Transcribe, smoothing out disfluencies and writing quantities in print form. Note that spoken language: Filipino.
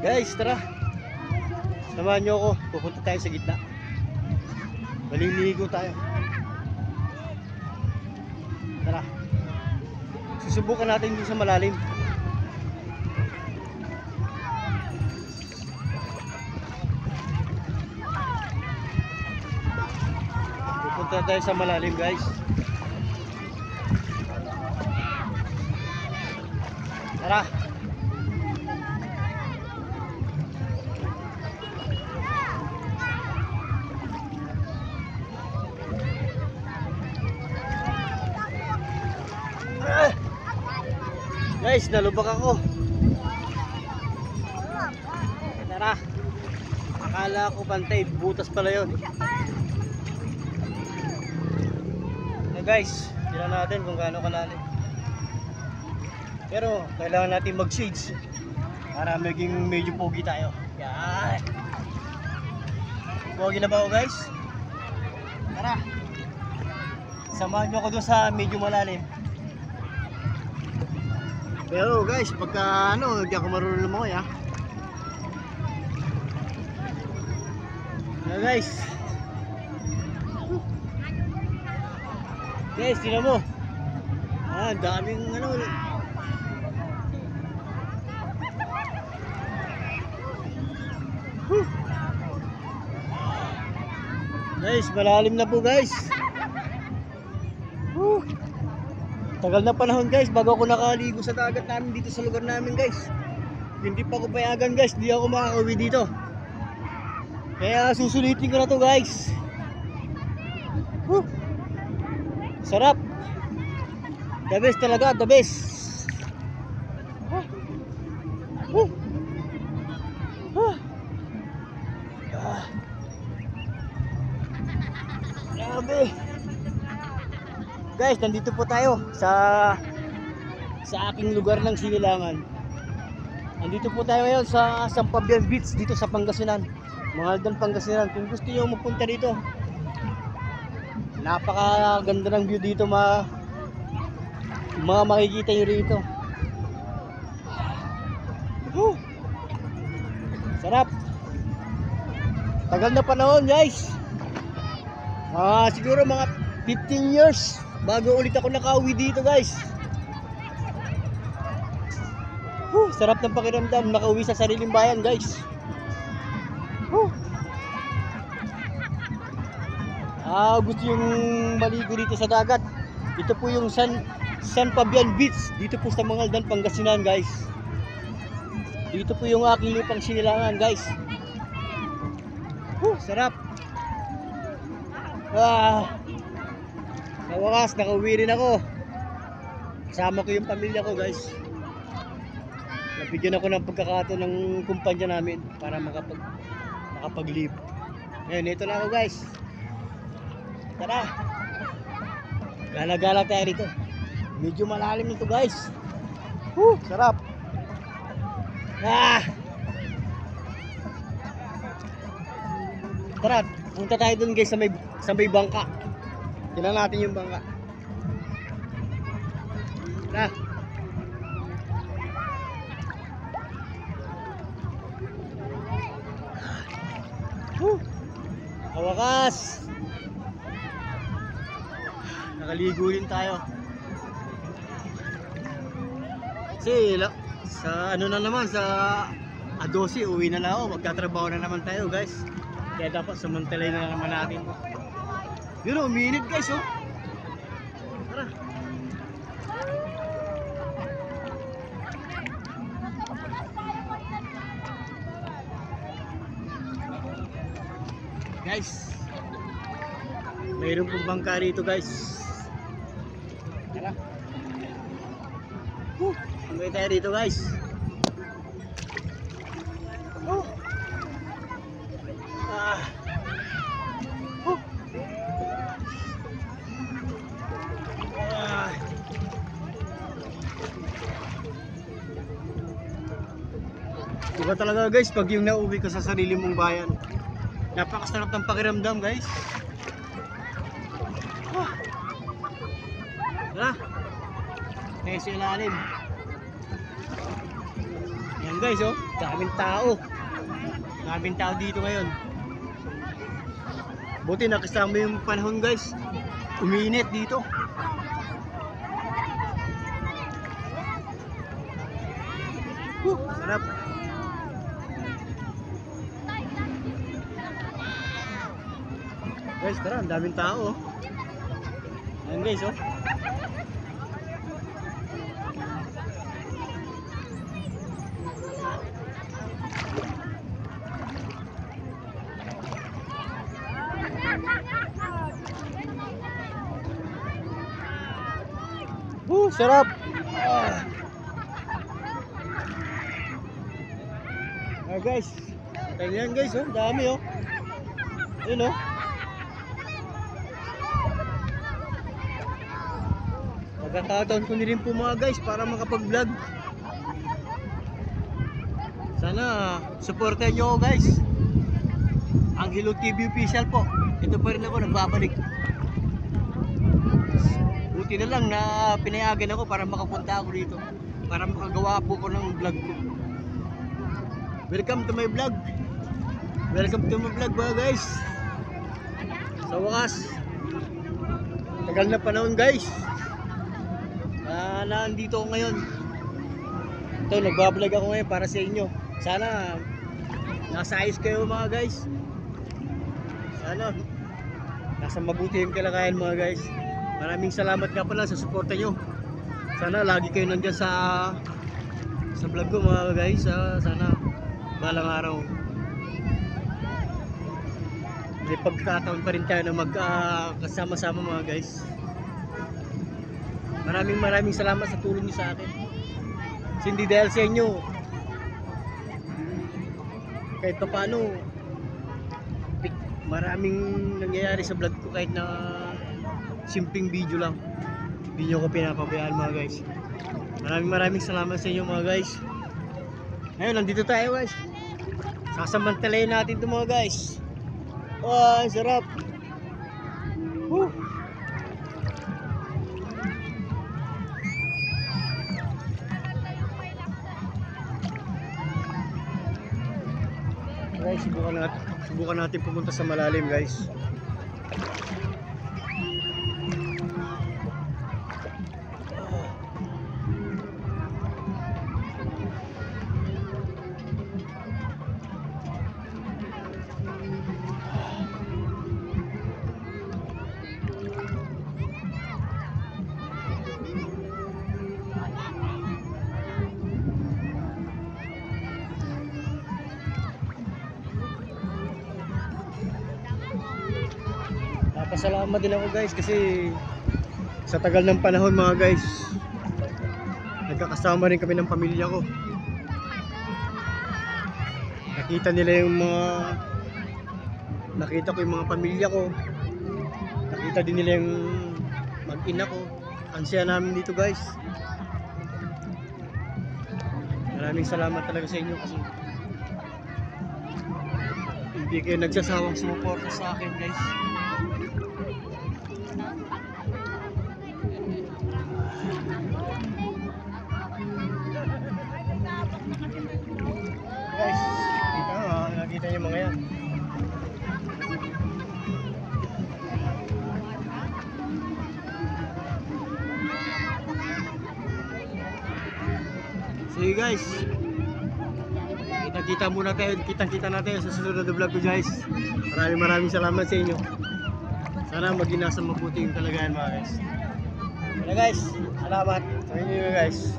Guys, tara. Samahan nyo ako. Pupunta tayo sa gitna. Maliligo tayo. Tara. Susubukan natin dun sa malalim. Pupunta tayo sa malalim, guys. Tara. Guys, nalubak ako. Tara. Akala ko pantay, butas pala yun. Guys, tingnan natin kung gaano kalalim. Pero kailangan natin mag-shades para medyo pogi tayo. Yan. Pogi na ba ako, guys? Tara. Samahan nyo ako doon sa medyo malalim. Pero guys, pagka hindi ako marunong lumangoy, ha. Guys. Guys, tingnan mo. Daming Guys, malalim na po, guys. Tagal na panahon, guys, bago ako nakaligo sa dagat namin dito sa lugar namin, guys. Hindi pa ako payagan, guys. Hindi ako makakauwi dito. Kaya susulitin ko na to, guys. Sarap. The best talaga, the best. Grabe. Guys, nandito po tayo sa aking lugar ng Sinilangan. Nandito po tayo ngayon sa Sampabian Beach dito sa Pangasinan. Mangaldan, Pangasinan. Kung gusto niyo mapunta dito, napakaganda ng view dito, mga makikita nyo rito. Sarap. Tagal na panahon, guys. Siguro mga 15 years bago ulit ako nakauwi dito, guys. Sarap ng pakiramdam nakauwi sa sariling bayan, guys. Gusto yung maligo dito sa dagat. Ito po yung Sampabian Beach dito po sa Mangaldan, Pangasinan, guys. Dito po yung aking lupang Sinilangan, guys. Sarap. Sa wakas, nakauwi rin ako. Kasama ko yung pamilya ko, guys. Nabigyan ako ng pagkakataon ng kumpanya namin para makapag-live. Ngayon, ito na ako, guys. Tara. Gala-gala tayo rito. Medyo malalim nito, guys. Sarap. Tara, punta tayo dun, guys, sa may bangka. Tingnan natin yung bangka. Tara. Kawakas. Nakaligo rin tayo. Kasi sa na naman, sa A12 uwi na lang ako. Magtatrabaho na naman tayo, guys. Kaya dapat samantalay na naman natin. Yun, uminit, guys, oh. Tara. Guys, mayroon pong bangka rito, guys. Tara. May tayo rito, guys. Iba talaga, guys, pag yung nauwi ka sa sarili mong bayan. Napakasarap ng pakiramdam, guys. Tara. Sa ilalim. Yan, guys, oh. Daming tao. Daming tao dito ngayon. Buti nakasama yung panahon guys. Uminit dito. Sarap. Guys, tara, ang daming tao. Ayan guys, oh. Sarap. Guys, tayo yan guys, oh. Dami, oh. Ayun, oh. Magkakataon ko rin po mga guys para makapag-vlog. Sana supportan nyo ako guys. Ang Hello TV official po. Ito pa rin ako, nagbabalik. Buti na lang na pinayagan ako para makapunta ako dito. Para makagawa po ko ng vlog ko. Welcome to my vlog. Welcome to my vlog mga guys. Sa wakas, tagal na panahon guys. Nandito ako ngayon. Ito, nagbablog ako ngayon para sa inyo. Sana nasa ayos kayo mga guys. Sana nasa mabuti yung kalagayan mga guys. Maraming salamat nga pala sa suporta nyo. Sana lagi kayo nandyan sa vlog ko mga guys. Sana balang araw may pagkakataon pa rin tayo na magkasama-sama mga guys. Maraming salamat sa tulong niyo sa akin. Hindi dahil sa inyo kahit pa paano maraming nangyayari sa vlog ko kahit na simpleng video lang. Hindi nyo ko pinapabayaan mga guys. Maraming salamat sa inyo mga guys. Ngayon nandito tayo guys. Sasamantalayin natin ito mga guys. Oh, sarap. Woo. Guys, subukan natin pumunta sa malalim guys. Pasalamat din ako guys kasi sa tagal ng panahon mga guys nagkakasama rin kami ng pamilya ko. Nakita ko yung mga pamilya ko. Nakita din nila yung mag-ina ko. Ang saya namin dito guys. Maraming salamat talaga sa inyo kasi hindi kayo nagsasawang sumuporta sa akin guys. Guys, nakita niyo mga yan. Sige guys, kita natin sa susunod na vlog ko guys. Maraming salamat sa inyo. Sana maging nasa mabuti yung kalagayan mga guys. Guys, salamat sa inyo guys.